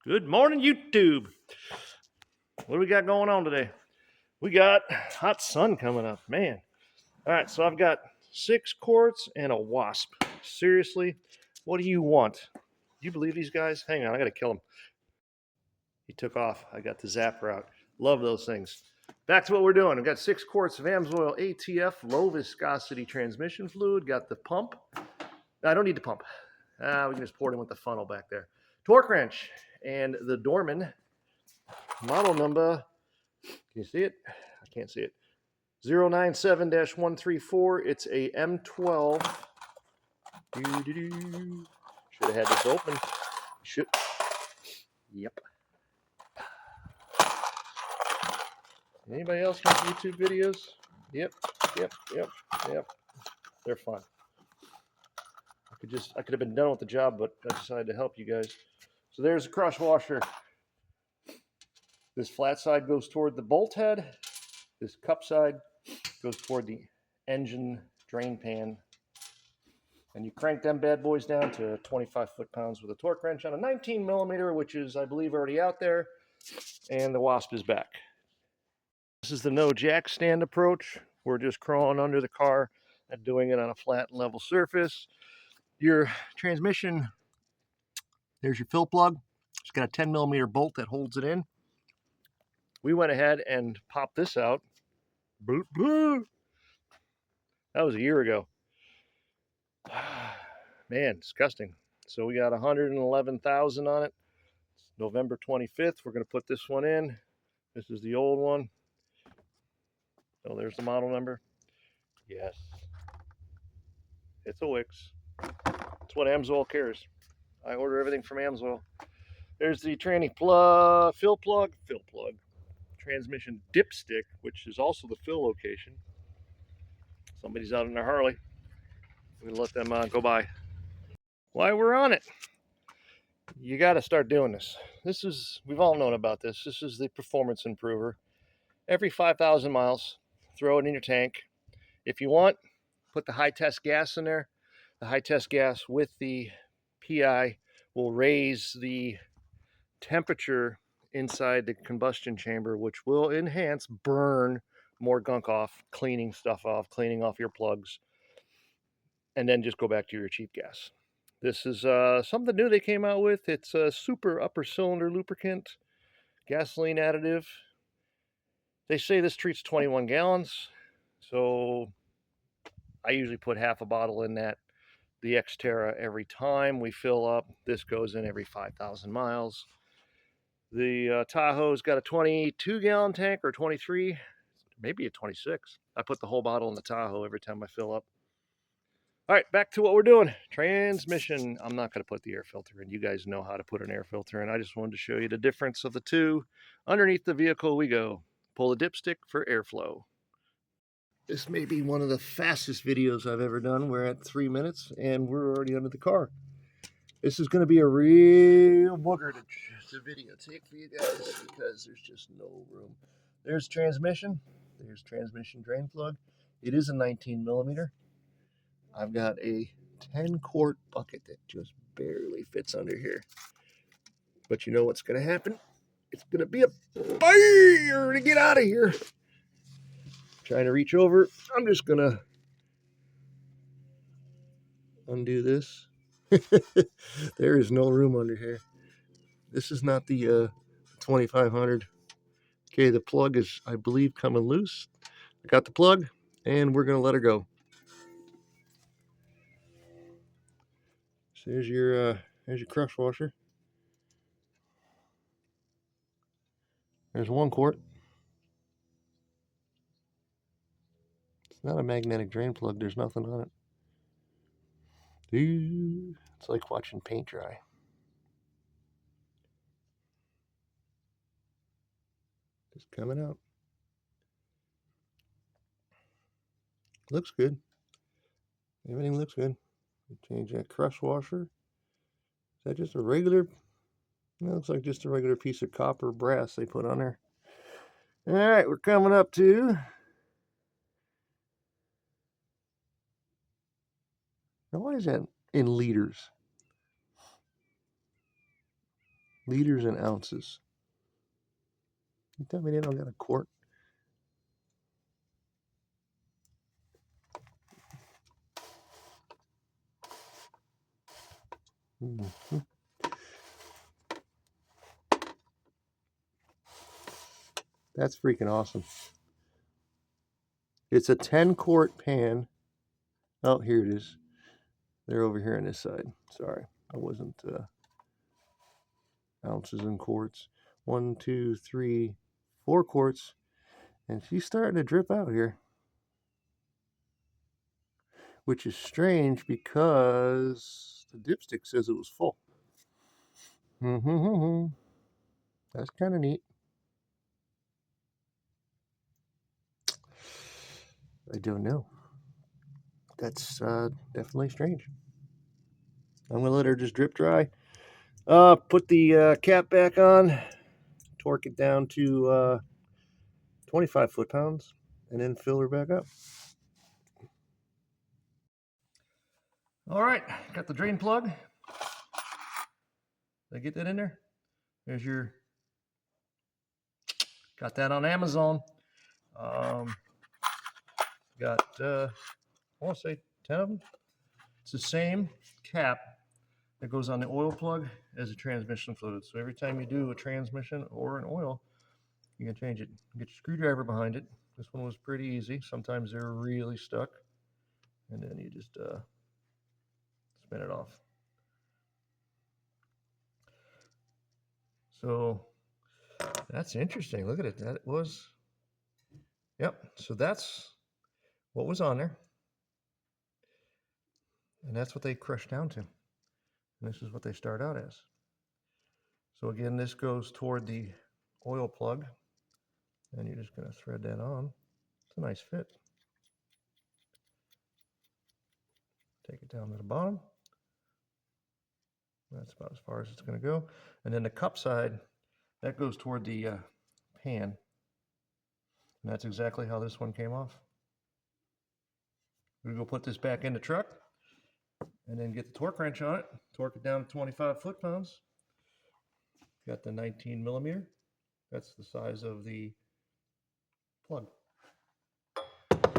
Good morning, YouTube. What do we got going on today? We got hot sun coming up, man. All right, so I've got 6 quarts and a wasp. Seriously, what do you want? Do you believe these guys? Hang on, I gotta kill him. He took off. I got the zapper out. Love those things. Back to what we're doing. I've got 6 quarts of amsoil ATF low viscosity transmission fluid. Got the pump. I don't need the pump. We can just pour it in with the funnel back there. Torque wrench and the Dorman model number. Can you see it? I can't see it. 097-134. It's a M12. Should have had this open. Should. Yep. Anybody else make YouTube videos? Yep. They're fun. I could have been done with the job, but I decided to help you guys. So there's a crush washer. This flat side goes toward the bolt head. This cup side goes toward the engine drain pan. And you crank them bad boys down to 25 foot-pounds with a torque wrench on a 19 millimeter, which is, I believe, already out there. And the wasp is back. This is the no jack stand approach. We're just crawling under the car and doing it on a flat and level surface. Your transmission, there's your fill plug. It's got a 10 millimeter bolt that holds it in. We went ahead and popped this out. Boop, boop. That was a year ago. Man, disgusting. So we got 111,000 on it. It's November 25th. We're going to put this one in. This is the old one. Oh, there's the model number. Yes. It's a Wix. That's what Amsoil cares. I order everything from Amsoil. There's the tranny plug, fill plug, transmission dipstick, which is also the fill location. Somebody's out in their Harley. We're gonna let them go by. While we're on it, you got to start doing this. We've all known about this. This is the performance improver. Every 5,000 miles, throw it in your tank. If you want, put the high test gas in there. The high test gas with the PI will raise the temperature inside the combustion chamber, which will burn more gunk off, cleaning stuff off, cleaning off your plugs, and then just go back to your cheap gas. This is something new they came out with. It's a super upper cylinder lubricant, gasoline additive. They say this treats 21 gallons, so I usually put half a bottle in the Xterra every time we fill up. This goes in every 5,000 miles. The Tahoe's got a 22-gallon tank, or 23, maybe a 26. I put the whole bottle in the Tahoe every time I fill up. All right, back to what we're doing. Transmission. I'm not going to put the air filter in. You guys know how to put an air filter in. I just wanted to show you the difference of the two. Underneath the vehicle we go. Pull the dipstick for airflow. This may be one of the fastest videos I've ever done. We're at 3 minutes, and we're already under the car. This is going to be a real booger to videotape for you guys because there's just no room. There's transmission. There's transmission drain plug. It is a 19 millimeter. I've got a 10-quart bucket that just barely fits under here. But you know what's going to happen? It's going to be a fire to get out of here. Trying to reach over. I'm just going to undo this. There is no room under here. This is not the 2500. Okay, the plug is, I believe, coming loose. I got the plug, and we're going to let her go. So there's your crush washer. There's 1 quart. It's not a magnetic drain plug. There's nothing on it. It's like watching paint dry. Just coming out. Looks good. Everything looks good. Change that crush washer. Is that just a regular? That looks like just a regular piece of copper brass they put on there. All right, we're coming up to. Now, why is that in liters? Liters and ounces. You tell me they don't got a quart? Mm-hmm. That's freaking awesome. It's a 10 quart pan. Oh, here it is. They're over here on this side. Sorry, I wasn't ounces and quarts. 1, 2, 3, 4 quarts. And she's starting to drip out here. Which is strange because the dipstick says it was full. That's kind of neat. I don't know. That's definitely strange. I'm gonna let her just drip dry. Put the cap back on, torque it down to 25 foot-pounds, and then fill her back up. All right, got the drain plug. Did I get that in there? There's your, got that on Amazon. Got, I want to say 10 of them. It's the same cap that goes on the oil plug as a transmission fluid. So every time you do a transmission or an oil, you can change it. Get your screwdriver behind it. This one was pretty easy. Sometimes they're really stuck. And then you just spin it off. So that's interesting. Look at it. That was, yep. So that's what was on there. And that's what they crushed down to. And this is what they start out as. So again, this goes toward the oil plug. And you're just going to thread that on. It's a nice fit. Take it down to the bottom. That's about as far as it's going to go. And then the cup side, that goes toward the pan. And that's exactly how this one came off. We're going to go put this back in the truck and then get the torque wrench on it. Torque it down to 25 foot-pounds. Got the 19 millimeter. That's the size of the plug.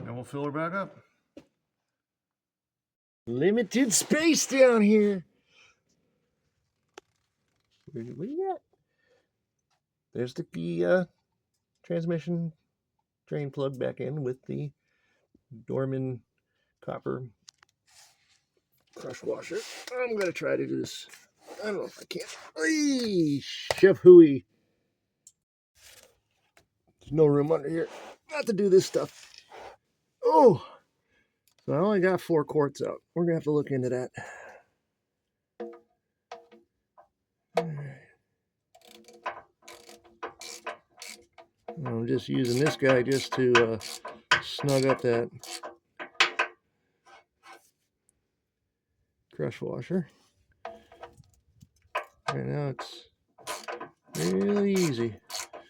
And we'll fill her back up. Limited space down here. What do you got? There's the transmission drain plug back in with the Dorman copper crush washer. I'm going to try to do this. I don't know if I can. Hey, Chef Hooey. There's no room under here not to do this stuff. Oh, so I only got 4 quarts out. We're going to have to look into that. I'm just using this guy just to snug up that crush washer. Right now it's really easy.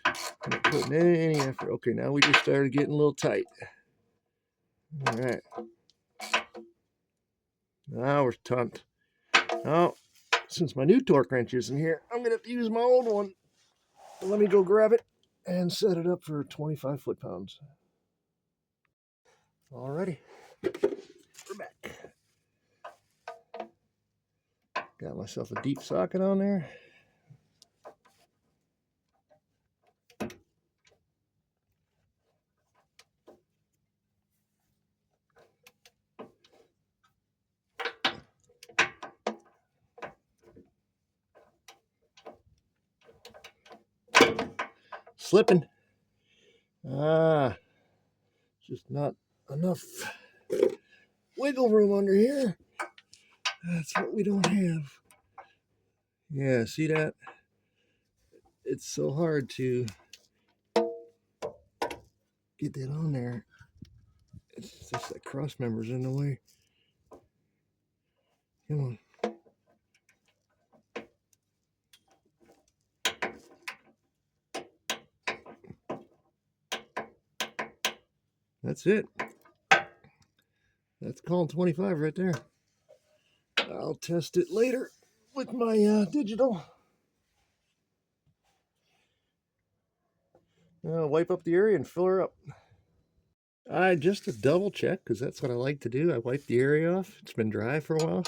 I'm not putting any effort. Okay, now we just started getting a little tight. All right. Now we're tucked. Oh, since my new torque wrench isn't here, I'm going to have to use my old one. Let me go grab it and set it up for 25 foot-pounds. Alrighty, we're back. Got myself a deep socket on there. Slipping. Just not enough wiggle room under here. That's what we don't have. Yeah, see that? It's so hard to get that on there. It's just that cross member's in the way. Come on. That's it. That's calling 25 right there. I'll test it later with my digital. Wipe up the area and fill her up. Just to double check, because that's what I like to do. I wipe the area off. It's been dry for a while.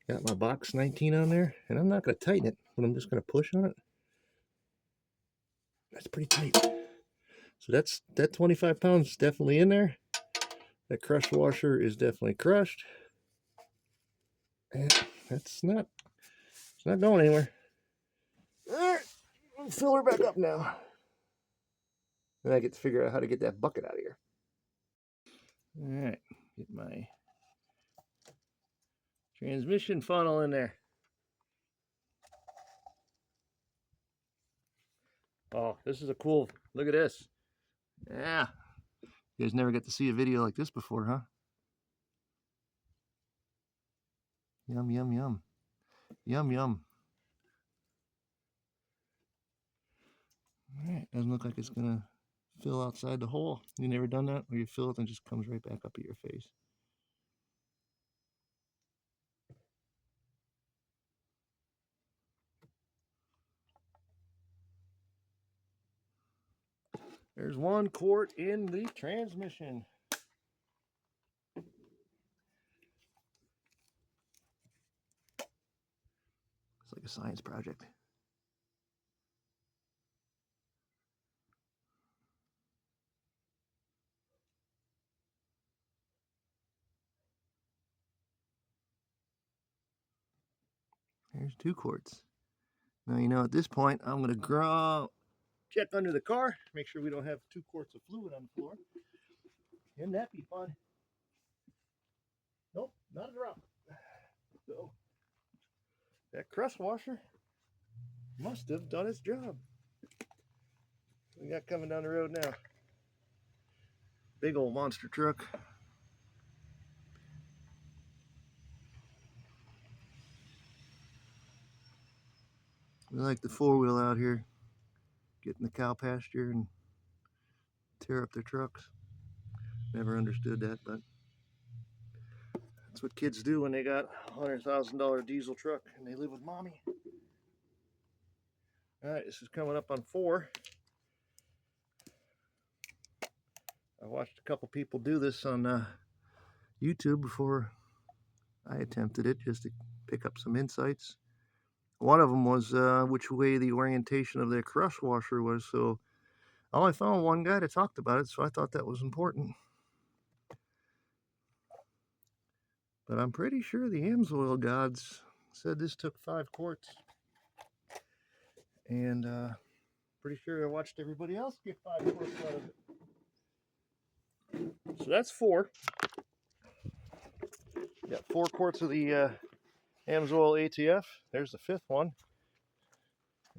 Got my box 19 on there, and I'm not going to tighten it, but I'm just going to push on it. That's pretty tight. So that 25 pounds is definitely in there. That crush washer is definitely crushed. And it's not going anywhere. All right, let's fill her back up now. Then I get to figure out how to get that bucket out of here. All right, get my transmission funnel in there. Oh, this is a cool, look at this. Yeah. You guys never get to see a video like this before, huh? Yum, yum, yum. Yum, yum. All right, doesn't look like it's gonna fill outside the hole. You never done that? Where you fill it and it just comes right back up at your face. There's 1 quart in the transmission. It's like a science project. There's 2 quarts. Now, you know, at this point, I'm going to check under the car, make sure we don't have 2 quarts of fluid on the floor. Wouldn't that be fun? Nope, not a drop. So, that crust washer must have done its job. We got coming down the road now. Big old monster truck. We like the 4-wheel out here, get in the cow pasture and tear up their trucks. Never understood that, but that's what kids do when they got a $100,000 diesel truck and they live with mommy. All right, this is coming up on 4. I watched a couple people do this on YouTube before I attempted it, just to pick up some insights. One of them was which way the orientation of their crush washer was. So I only found one guy that talked about it, so I thought that was important. But I'm pretty sure the amsoil gods said this took 5 quarts. And pretty sure I watched everybody else get 5 quarts out of it. So that's 4. Got 4 quarts of the amsoil ATF. There's the 5th one.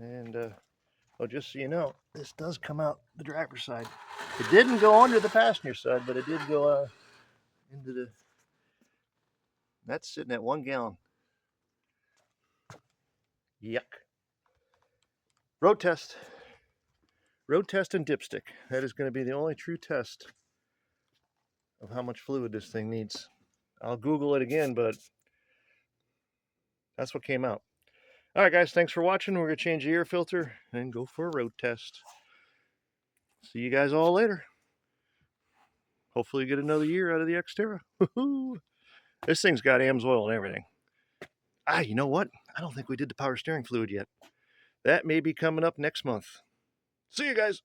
And oh, just so you know, this does come out the driver's side. It didn't go under the passenger side, but it did go into the... That's sitting at 1 gallon. Yuck. Road test. Road test and dipstick. That is going to be the only true test of how much fluid this thing needs. I'll Google it again, but that's what came out. All right, guys, thanks for watching. We're going to change the air filter and go for a road test. See you guys all later. Hopefully get another year out of the Xterra. This thing's got amsoil and everything. You know what? I don't think we did the power steering fluid yet. That may be coming up next month. See you guys.